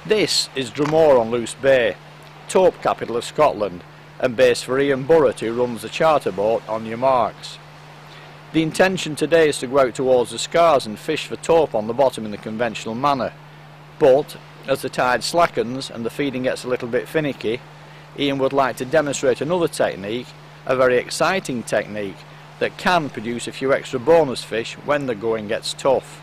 This is Drumore on Luce Bay, Tope capital of Scotland, and base for Ian Burrett, who runs the charter boat Onyermarks. The intention today is to go out towards the scars and fish for tope on the bottom in the conventional manner, but as the tide slackens and the feeding gets a little bit finicky, Ian would like to demonstrate another technique, a very exciting technique that can produce a few extra bonus fish when the going gets tough.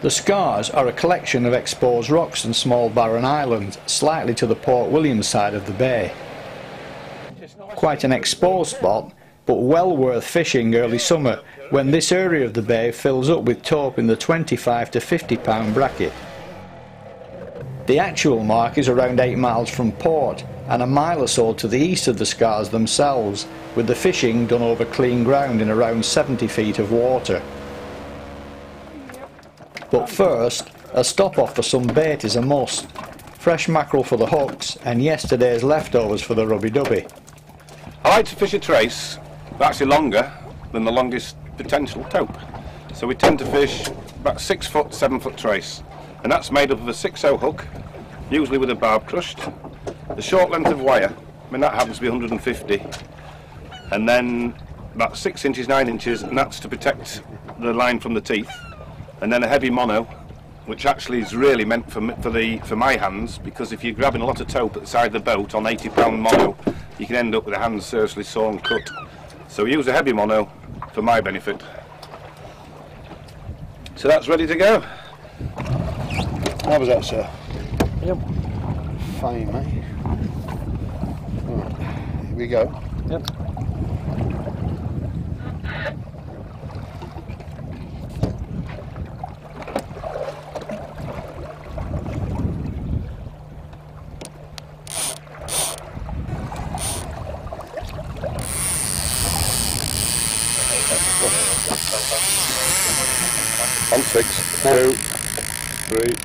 The scars are a collection of exposed rocks and small barren islands slightly to the Port William side of the bay. Quite an exposed spot, but well worth fishing early summer when this area of the bay fills up with tope in the 25 to 50 pound bracket. The actual mark is around 8 miles from port and a mile or so to the east of the scars themselves, with the fishing done over clean ground in around 70 feet of water. But first, a stop off for some bait is a must. Fresh mackerel for the hooks and yesterday's leftovers for the rubby-dubby. I like to fish a trace that's actually longer than the longest potential tope. So we tend to fish about 6 foot, 7 foot trace. And that's made up of a 6/0 hook, usually with a barb crushed, a short length of wire, I mean that happens to be 150, and then about 6 inches, 9 inches, and that's to protect the line from the teeth. And then a heavy mono, which actually is really meant for my hands, because if you're grabbing a lot of tope at the side of the boat on 80 pound mono, you can end up with the hands seriously sore and cut. So we use a heavy mono for my benefit. So that's ready to go. How was that, sir? Yep. Fine, mate. Right. Here we go. Yep. On 6, 2, 3.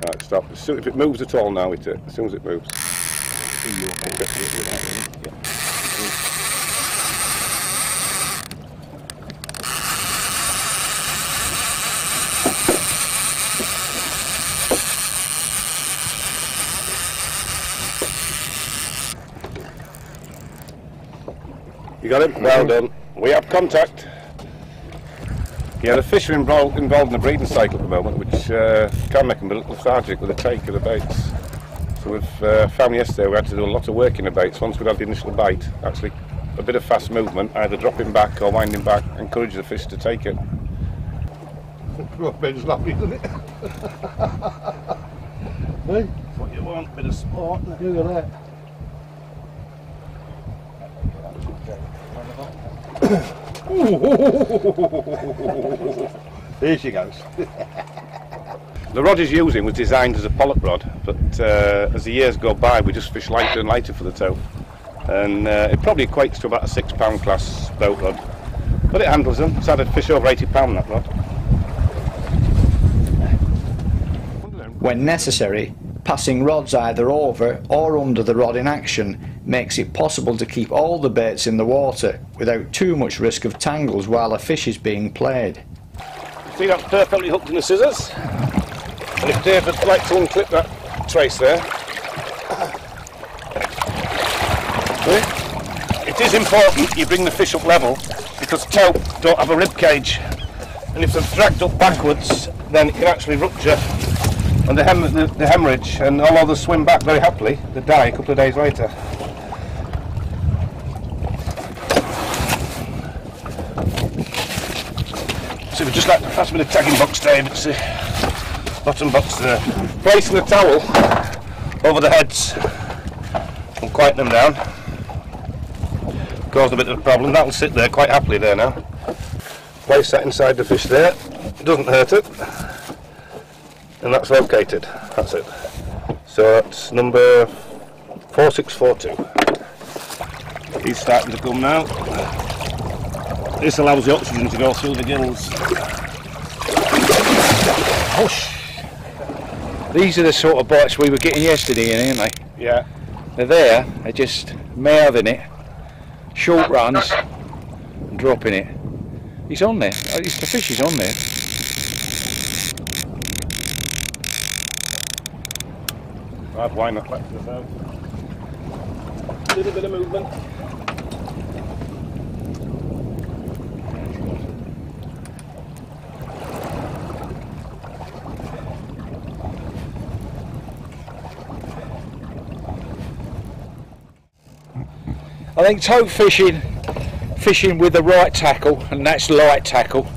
Right, stop. If it moves at all now, as soon as it moves. You got it? Well done. We have contact. Yeah, the fish are involved in the breeding cycle at the moment, which can make them a little lethargic with the take of the baits. So we've found yesterday we had to do a lot of work in the baits. Once we've had the initial bite, actually a bit of fast movement, either dropping back or winding back, encourage the fish to take it. Ben's lovely, isn't it? Hey? That's what you want, a bit of sport. Look at that. Here she goes. The rod he's using was designed as a polyp rod, but as the years go by we just fish lighter and lighter for the tope, and it probably equates to about a 6 pound class boat rod, but it handles them. It's had a fish over 80 pound, that rod. When necessary, passing rods either over or under the rod in action makes it possible to keep all the baits in the water without too much risk of tangles while a fish is being played. See, that's perfectly hooked in the scissors, and if Dave would like to unclip that trace there. It is important you bring the fish up level, because tope don't have a rib cage, and if they're dragged up backwards then it can actually rupture, and the hemorrhage, and although they swim back very happily, they die a couple of days later. So we just like to pass a bit of tagging box, Dave. It's the bottom box there. Placing the towel over the heads and quieten them down caused a bit of a problem. That'll sit there quite happily there now. Place that inside the fish there. It doesn't hurt it. And that's located. That's it. So that's number 4642. He's starting to come now. This allows the oxygen to go through the gills. Hush! These are the sort of bites we were getting yesterday, aren't they? Yeah. They're there, they're just mouthing it, short runs, and dropping it. He's on there, the fish is on there. I'd wind up back to the south. A little bit of movement. I think tope fishing with the right tackle, and that's light tackle,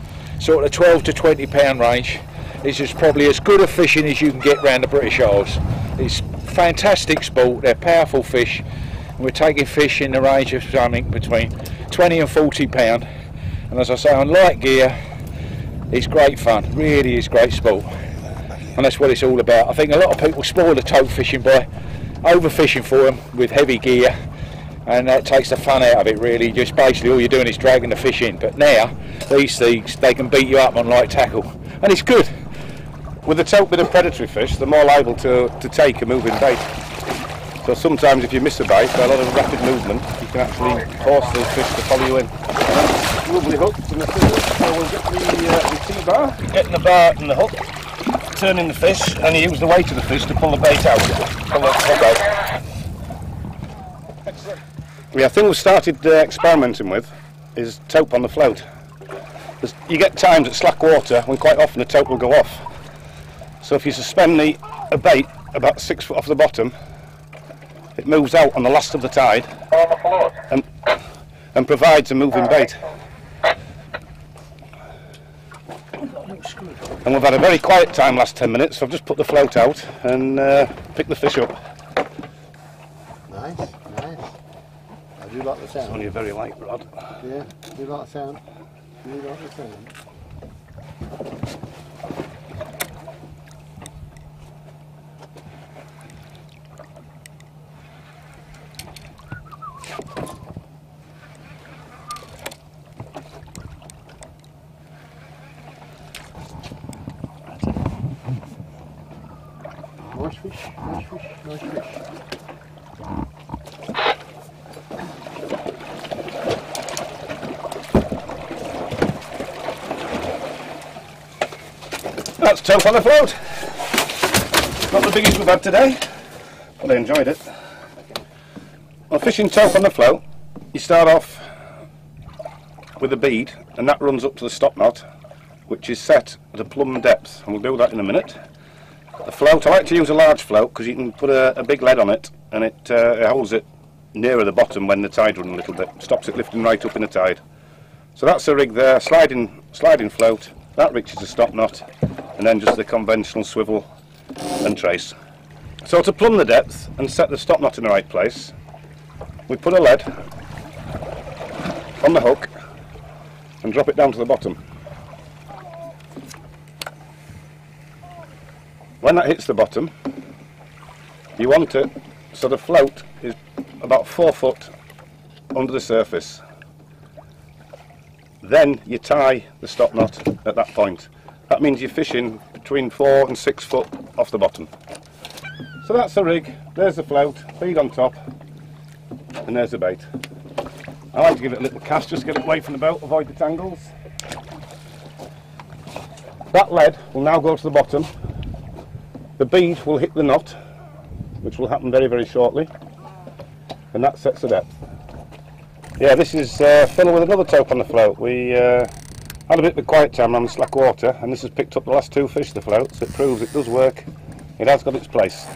sort of 12 to 20 pound range, is just probably as good a fishing as you can get round the British Isles. It's fantastic sport, they're powerful fish, and we're taking fish in the range of something between 20 and 40 pound, and as I say, on light gear, it's great fun, really is great sport, and that's what it's all about. I think a lot of people spoil the tope fishing by overfishing for them with heavy gear, and that takes the fun out of it really. Just basically all you're doing is dragging the fish in. But now these things, they can beat you up on light tackle, and it's good. With the tope being a predatory fish, they're more liable to take a moving bait. So sometimes if you miss a bite, by a lot of rapid movement, you can actually force those fish to follow you in. Lovely hook from the fish, so we'll get the T-bar, getting the bar and the hook, turning the fish, and you use the weight of the fish to pull the bait out, pull the hook out. Yeah, the thing we've started experimenting with is tope on the float. You get times at slack water when quite often the tope will go off. So if you suspend a bait about 6 foot off the bottom, it moves out on the last of the tide and provides a moving bait. And we've had a very quiet time last 10 minutes, so I've just put the float out and picked the fish up. Nice, nice. I do like the sound. It's only a very light rod. Yeah, I do like the sound. I do like the sound. Nice fish, nice fish, nice fish. That's tope on the float. Not the biggest we've had today, but I enjoyed it. Well, fishing tope on the float, you start off with a bead, and that runs up to the stop knot, which is set at a plumb depth, and we'll do that in a minute. The float, I like to use a large float because you can put a big lead on it, and it holds it nearer the bottom when the tide runs a little bit, stops it lifting right up in the tide. So that's the rig there, sliding float, that reaches the stop knot, and then just the conventional swivel and trace. So to plumb the depth and set the stop knot in the right place, we put a lead on the hook and drop it down to the bottom. When that hits the bottom, you want it so the float is about 4 foot under the surface. Then you tie the stop knot at that point. That means you're fishing between 4 and 6 foot off the bottom. So that's the rig, there's the float, feed on top, and there's the bait. I like to give it a little cast, just get it away from the boat, avoid the tangles. That lead will now go to the bottom. The bead will hit the knot, which will happen very, very shortly, and that sets the depth. Yeah, this is filling with another tope on the float. We had a bit of a quiet time on the slack water, and this has picked up the last 2 fish, the float, so it proves it does work. It has got its place.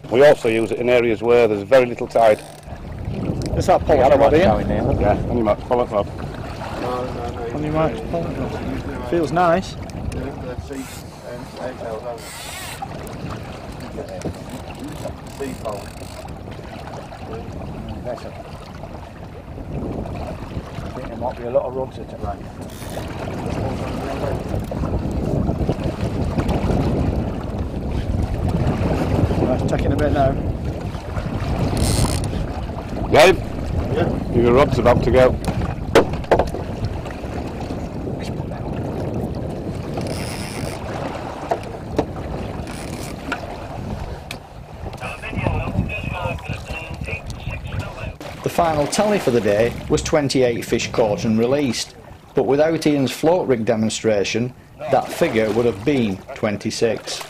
We also use it in areas where there's very little tide. Is that pollock rod here? Yeah, Onyermarks pollock rod. No. Onyermarks pollock rod. Feels nice. Let's see, eggshells, haven't we? Sea pole. That's it. I think there might be a lot of rods at it. Right. Right, taking a bit now. Dave? Yeah. Your rod's about to go. The final tally for the day was 28 fish caught and released, but without Ian's float rig demonstration, that figure would have been 26.